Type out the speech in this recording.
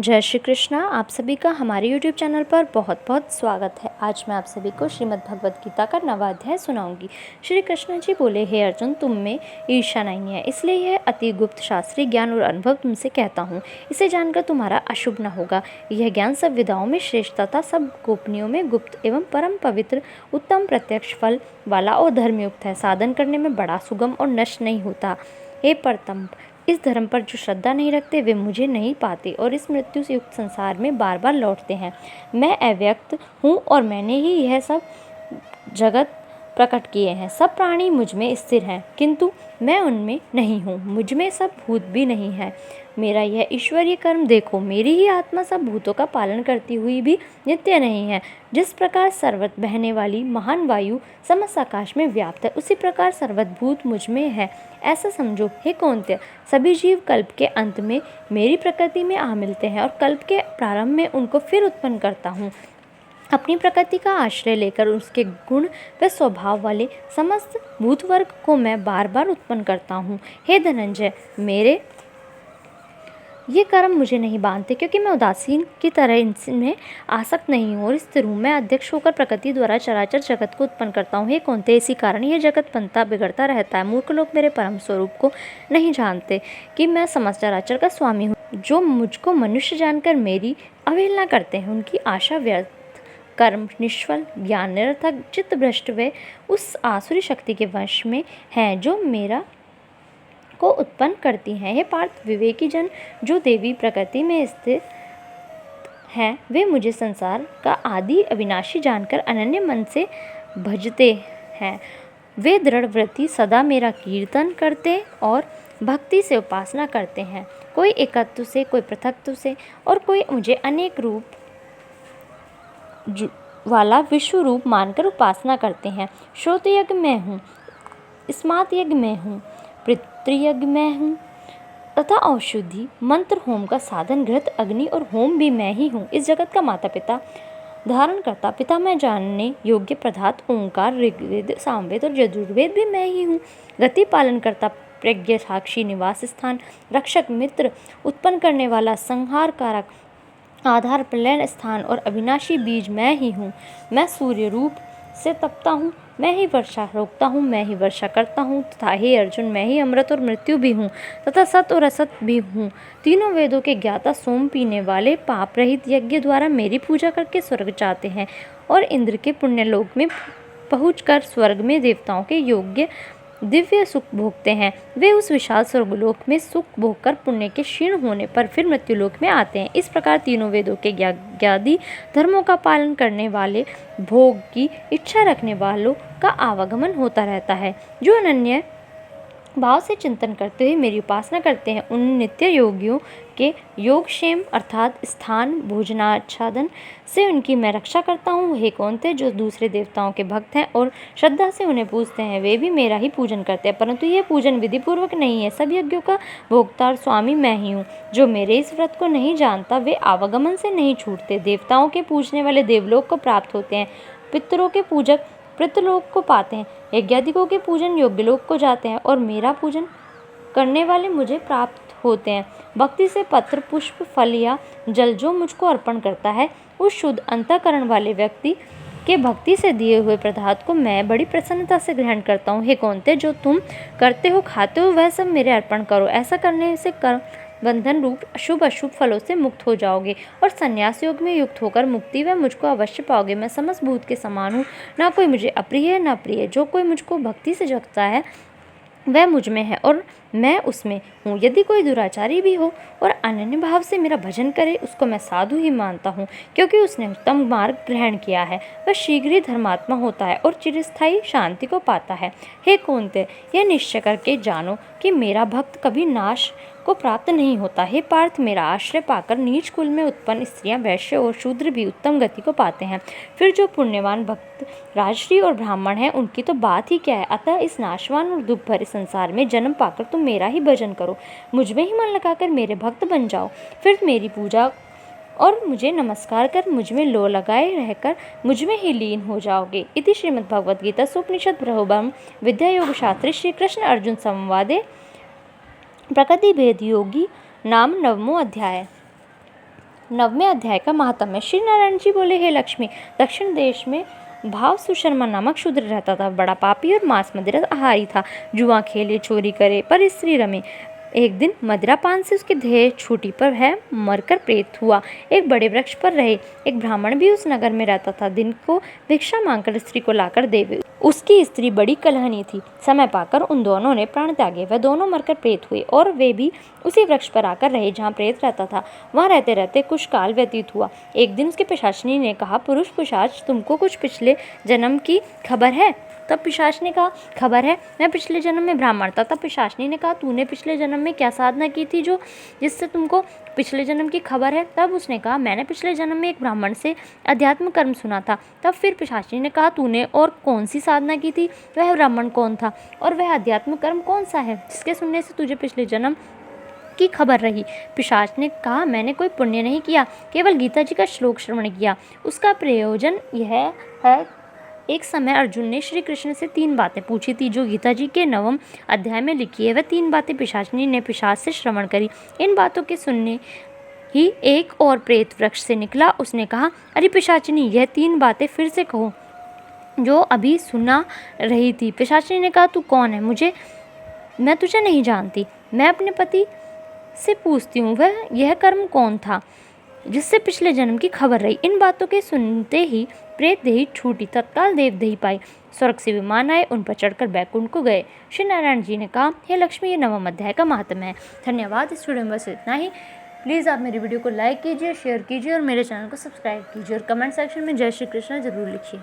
जय श्री कृष्णा। आप सभी का हमारे YouTube चैनल पर बहुत बहुत स्वागत है। आज मैं आप सभी को श्रीमद् भगवद गीता का 9वां अध्याय सुनाऊंगी। श्री कृष्ण जी बोले, हे अर्जुन, तुम में ईर्ष्या नहीं है, इसलिए यह अति गुप्त शास्त्रीय ज्ञान और अनुभव तुमसे कहता हूँ। इसे जानकर तुम्हारा अशुभ न होगा। यह ज्ञान सब विधाओं में श्रेष्ठ तथा सब गोपनीयों में गुप्त एवं परम पवित्र, उत्तम प्रत्यक्ष फल वाला और धर्मयुक्त है। साधन करने में बड़ा सुगम और नष्ट नहीं होता। हे परतंप, इस धर्म पर जो श्रद्धा नहीं रखते वे मुझे नहीं पाते और इस मृत्यु से युक्त संसार में बार बार लौटते हैं। मैं अव्यक्त हूँ और मैंने ही यह सब जगत प्रकट किए हैं। सब प्राणी मुझ में स्थिर हैं, किंतु मैं उनमें नहीं हूँ। मुझ में सब भूत भी नहीं है। मेरा यह ईश्वरीय कर्म देखो। मेरी ही आत्मा सब भूतों का पालन करती हुई भी नित्य नहीं है। जिस प्रकार सर्वत्र बहने वाली महान वायु समस्त आकाश में व्याप्त है, उसी प्रकार सर्वत्र भूत मुझ में है। ऐसा समझो हे कौन्तेय, सभी जीव कल्प के अंत में मेरी प्रकृति में आ मिलते हैं और कल्प के प्रारंभ में उनको फिर उत्पन्न करता हूँ। अपनी प्रकृति का आश्रय लेकर उसके गुण व स्वभाव वाले समस्त भूत वर्ग को मैं बार बार उत्पन्न करता हूँ। हे धनंजय, मेरे ये कर्म मुझे नहीं बांधते, क्योंकि मैं उदासीन की तरह इनमें आसक्त नहीं हूँ और स्थिर हूँ। मैं अध्यक्ष होकर प्रकृति द्वारा चराचर जगत को उत्पन्न करता हूँ। हे कौन्तेय, इसी कारण यह जगत बनता बिगड़ता रहता है। मूर्ख लोग मेरे परम स्वरूप को नहीं जानते कि मैं समस्त चराचर का स्वामी हूँ। जो मुझको मनुष्य जानकर मेरी अवहेलना करते हैं, उनकी आशा व्यर्थ, कर्म निष्फल, ज्ञान निरर्थक, चित्त भ्रष्ट वे उस आसुरी शक्ति के वश में हैं जो मेरा को उत्पन्न करती हैं। हे पार्थ, विवेकी जन जो देवी प्रकृति में स्थित हैं, वे मुझे संसार का आदि अविनाशी जानकर अनन्य मन से भजते हैं। वे दृढ़ व्रति सदा मेरा कीर्तन करते और भक्ति से उपासना करते हैं। कोई एकत्व से, कोई पृथकत्व से और कोई मुझे अनेक रूप वाला विश्व रूप मानकर उपासना करते हैं। श्रोत यज्ञ मैं हूँ, स्मार्त यज्ञ मैं हूँ, पितृयज्ञ मैं हूँ तथा औषधि मंत्र होम का साधन घृत अग्नि और होम भी मैं ही हूँ। इस जगत का माता पिता, धारण करता पिता, मैं जानने योग्य प्रधात, ओंकार, ऋग्वेद, सामवेद और यजुर्वेद भी मैं ही हूँ। गति पालन करता, प्रज्ञ साक्षी, निवास स्थान, रक्षक, मित्र, उत्पन्न करने वाला, संहार कारक, आधार, प्रलय स्थान और अविनाशी बीज मैं ही हूँ। मैं सूर्य रूप से तपता हूँ, मैं ही वर्षा रोकता हूँ, मैं ही वर्षा करता हूँ तथा हे अर्जुन, मैं ही अमृत और मृत्यु भी हूँ तथा सत और असत भी हूँ। तीनों वेदों के ज्ञाता, सोम पीने वाले, पाप रहित यज्ञ द्वारा मेरी पूजा करके स्वर्ग जाते हैं और इंद्र के पुण्यलोक में पहुँचकर स्वर्ग में देवताओं के योग्य दिव्य सुख भोगते हैं। वे उस विशाल स्वर्गलोक में सुख भोगकर पुण्य के क्षीण होने पर फिर मृत्युलोक में आते हैं। इस प्रकार तीनों वेदों के ज्ञादी धर्मों का पालन करने वाले, भोग की इच्छा रखने वालों का आवागमन होता रहता है। जो अनन्य भाव से चिंतन करते हुए मेरी उपासना करते हैं, उन नित्य योगियों के योगक्षेम अर्थात स्थान, भोजनाच्छादन से उनकी मैं रक्षा करता हूँ। हे कौन्तेय, जो दूसरे देवताओं के भक्त हैं और श्रद्धा से उन्हें पूजते हैं, वे भी मेरा ही पूजन करते हैं, परंतु यह पूजन विधि पूर्वक नहीं है। सब यज्ञों का भोक्ता और स्वामी मैं ही हूँ। जो मेरे इस व्रत को नहीं जानता, वे आवागमन से नहीं छूटते। देवताओं के पूजने वाले देवलोक को प्राप्त होते हैं, पितरों के पूजक पितृलोक को पाते हैं, यज्ञादिकों के पूजन योग्यलोक को जाते हैं और मेरा पूजन करने वाले मुझे प्राप्त होते हैं। भक्ति से पत्र, पुष्प, फल या जल जो मुझको अर्पण करता है, उस शुद्ध अंतःकरण वाले व्यक्ति के भक्ति से दिए हुए प्रसाद को मैं बड़ी प्रसन्नता से ग्रहण करता हूँ। हे कौन्तेय, जो तुम करते हो, खाते हो, वह सब मेरे अर्पण करो। ऐसा करने से कर्म बंधन रूप अशुभ अशुभ फलों से मुक्त हो जाओगे और संन्यास योग में युक्त होकर मुक्ति व मुझको अवश्य पाओगे। मैं समस्त भूत के समान हूँ, ना कोई मुझे अप्रिय है ना प्रिय। जो कोई मुझको भक्ति से जगता है, वह मुझ में है और मैं उसमें हूँ। यदि कोई दुराचारी भी हो और अनन्य भाव से मेरा भजन करे, उसको मैं साधु ही मानता हूँ, क्योंकि उसने उत्तम मार्ग ग्रहण किया है। वह शीघ्र ही धर्मात्मा होता है और चिरस्थायी शांति को पाता है। हे कौन्तेय, यह निश्चय करके जानो कि मेरा भक्त कभी नाश को प्राप्त नहीं होता। हे पार्थ, मेरा आश्रय पाकर नीच कुल में उत्पन्न स्त्रियां, वैश्य और शूद्र भी उत्तम गति को पाते हैं। फिर जो पुण्यवान भक्त राजश्री और ब्राह्मण हैं, उनकी तो बात ही क्या है। अतः इस नाशवान और दुख भरे संसार में जन्म पाकर तुम मेरा ही भजन करो, मुझ में ही मन लगाकर मेरे भक्त बन जाओ। फिर मेरी पूजा और मुझे नमस्कार कर मुझ में लो लगाए रहकर मुझ में ही लीन हो जाओगे। इति श्रीमद्भगवद्गीता उपनिषद ब्रह्मोपम विद्या योग शास्त्रे श्री कृष्ण अर्जुन संवादे प्रकृति भेद योगी नाम 9वां अध्याय। 9वें अध्याय का महात्म्य। श्री नारायण जी बोले, हे लक्ष्मी, दक्षिण देश में भाव सुशर्मा नामक शूद्र रहता था। बड़ा पापी और मांस मदिरा आहारी था। जुआ खेले, चोरी करे, पर स्त्री रमे। एक दिन मदिरा पान से उसकी देह छूटी पर वह मरकर प्रेत हुआ। एक बड़े वृक्ष पर रहे। एक ब्राह्मण भी उस नगर में रहता था। दिन को भिक्षा मांगकर स्त्री को लाकर देवे। उसकी स्त्री बड़ी कलहनी थी। समय पाकर उन दोनों ने प्राण त्यागे। वह दोनों मरकर प्रेत हुए और वे भी उसी वृक्ष पर आकर रहे जहाँ प्रेत रहता था। वहाँ रहते रहते कुछ काल व्यतीत हुआ। एक दिन उसके पिशाचिनी ने कहा, पुरुष पिशाच, तुमको कुछ पिछले जन्म की खबर है? तब पिशाच ने कहा, खबर है, मैं पिछले जन्म में ब्राह्मण था। तब पिशाचिनी ने कहा, तूने पिछले जन्म में क्या साधना की थी जो जिससे तुमको पिछले जन्म की खबर है? तब उसने कहा, मैंने पिछले जन्म में एक ब्राह्मण से अध्यात्म कर्म सुना था। तब फिर पिशाचिनी ने कहा, तूने और कौन सी साधना की थी? वह ब्राह्मण कौन था और वह अध्यात्म कर्म कौन सा है जिसके सुनने से तुझे पिछले जन्म की खबर रही? पिशाच ने कहा, मैंने कोई पुण्य नहीं किया, केवल गीता जी का श्लोक श्रवण किया। उसका प्रयोजन यह है, एक समय अर्जुन ने श्री कृष्ण से 3 बातें पूछी थी जो गीता जी के 9वें अध्याय में लिखी है। वह 3 बातें पिशाचिनी ने पिशाच से श्रवण करी। इन बातों के सुनने ही एक और प्रेत वृक्ष से निकला। उसने कहा, अरे पिशाचिनी, यह 3 बातें फिर से कहो जो अभी सुना रही थी। पिशाचिनी ने कहा, तू कौन है? मैं तुझे नहीं जानती। मैं अपने पति से पूछती हूँ, वह यह कर्म कौन था जिससे पिछले जन्म की खबर रही? इन बातों के सुनते ही प्रेत देही छूटी। तत्काल देव देही पाई। स्वर्ग से विमान आए, उन पर चढ़कर बैकुंठ को गए। श्री नारायण जी ने कहा, हे लक्ष्मी, ये 9वां अध्याय का महात्म्य है। धन्यवाद। इस वीडियो में बस इतना ही। प्लीज़ आप मेरी वीडियो को लाइक कीजिए, शेयर कीजिए और मेरे चैनल को सब्सक्राइब कीजिए और कमेंट सेक्शन में जय श्री कृष्ण जरूर लिखिए।